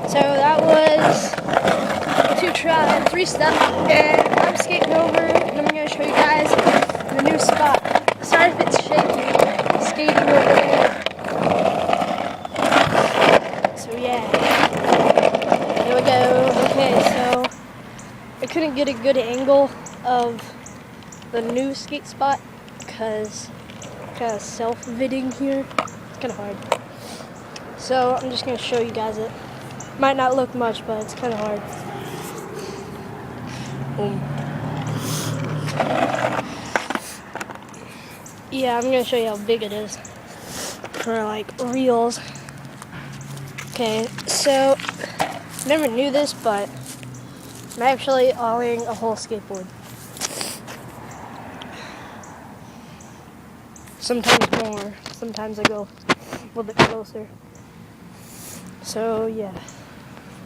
So that was 2 try, 3 step, and I'm skating over, and I'm going to show you guys the new spot. Sorry if it's shaky, skating over there. So yeah, here we go. Okay, so I couldn't get a good angle of the new skate spot because kind of self-vidding here. It's kind of hard. So I'm just going to show you guys it. Might not look much, but it's kind of hard. Boom. Yeah, I'm going to show you how big it is for like reels. Okay, so never knew this, but I'm actually olling a whole skateboard. Sometimes more, sometimes I go a little bit closer. So yeah,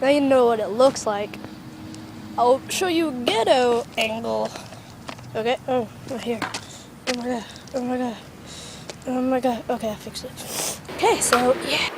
now you know what it looks like. I'll show you a ghetto angle. Okay, oh, here. Oh my god, oh my god, oh my god. Okay, I fixed it. Okay, so yeah.